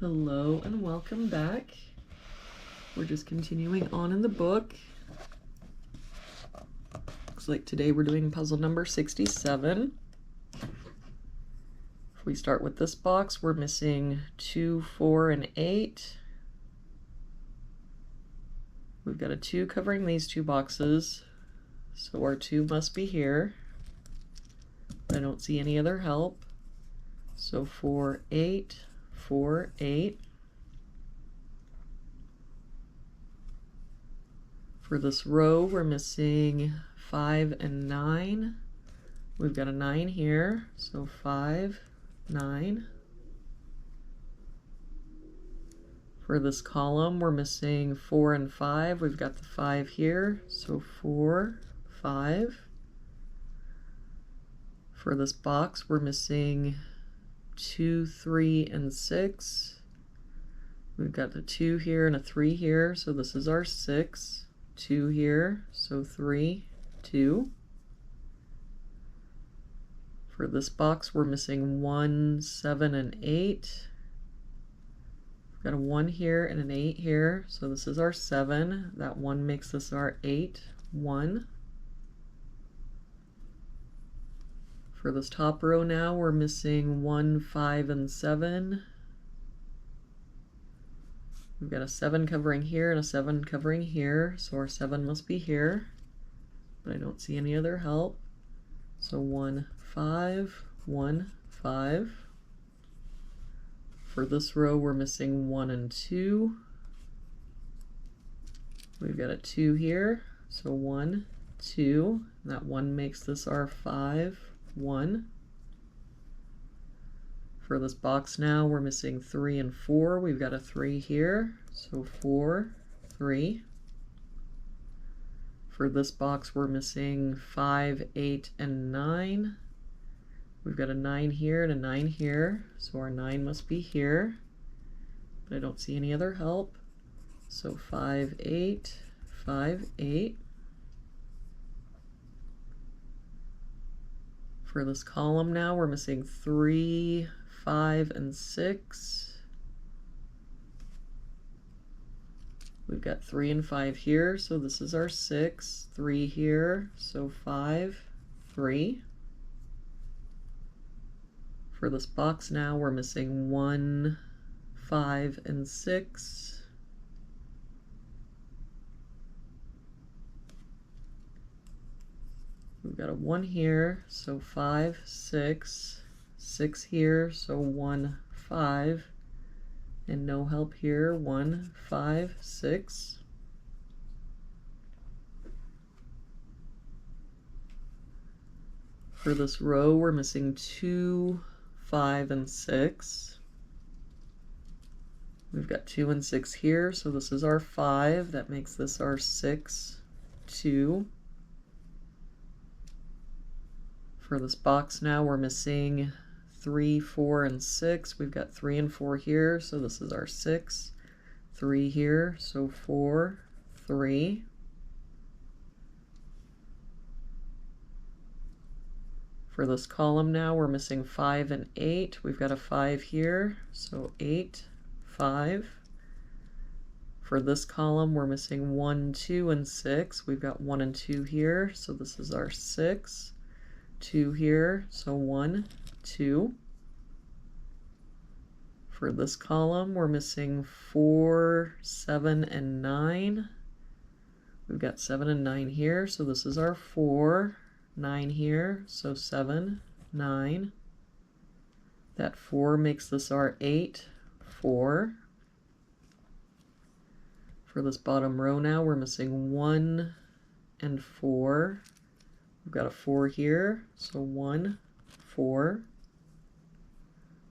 Hello and welcome back. We're just continuing on in the book. Looks like today we're doing puzzle number 67. If we start with this box, we're missing 2, 4, and 8. We've got a 2 covering these two boxes, so our 2 must be here. I don't see any other help. So 4, 8, 4, 8. For this row, we're missing 5 and 9. We've got a 9 here, so 5, 9. For this column, we're missing 4 and 5. We've got the 5 here, so 4, 5. For this box, we're missing 2, 3, and 6. We've got a 2 here and a 3 here, so this is our 6. 2 here, so 3, 2. For this box, we're missing 1, 7, and 8. We've got a 1 here and an 8 here, so this is our 7. That 1 makes this our 8, 1. For this top row now, we're missing 1, 5, and 7. We've got a 7 covering here and a 7 covering here, so our 7 must be here, but I don't see any other help. So 1, 5, 1, 5. For this row, we're missing 1 and 2. We've got a 2 here, so 1, 2. And that 1 makes this our 5, 1. For this box now, we're missing 3 and 4. We've got a 3 here, so 4, 3. For this box, we're missing 5, 8, and 9. We've got a 9 here and a 9 here, so our 9 must be here, but I don't see any other help. So 5, 8, 5, 8. For this column now, we're missing 3, 5, and 6. We've got 3 and 5 here, so this is our 6. 3 here, so 5, 3. For this box now, we're missing 1, 5, and 6. We've got a 1 here, so 5, 6. 6 here, so 1, 5. And no help here, 1, 5, 6. For this row, we're missing 2, 5, and 6. We've got 2 and 6 here, so this is our 5. That makes this our 6, 2. For this box now, we're missing 3, 4, and 6. We've got 3 and 4 here, so this is our 6. 3 here, so 4, 3. For this column now, we're missing 5 and 8. We've got a 5 here, so 8, 5. For this column, we're missing 1, 2, and 6. We've got 1 and 2 here, so this is our 6. 2 here, so 1, 2. For this column, we're missing 4, 7, and 9. We've got 7 and 9 here, so this is our 4. 9 here, so 7, 9. That 4 makes this our 8, 4. For this bottom row now, we're missing 1 and 4. We've got a 4 here, so 1, 4.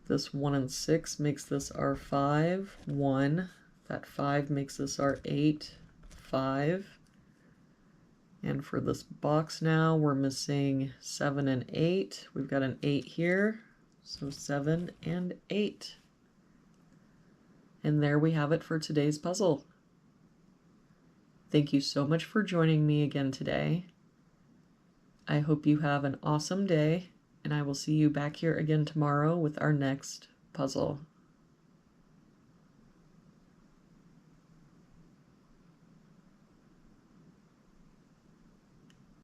This 1 and 6 makes this our 5, 1. That 5 makes this our 8, 5. And for this box now, we're missing 7 and 8. We've got an 8 here, so 7 and 8. And there we have it for today's puzzle. Thank you so much for joining me again today. I hope you have an awesome day, and I will see you back here again tomorrow with our next puzzle.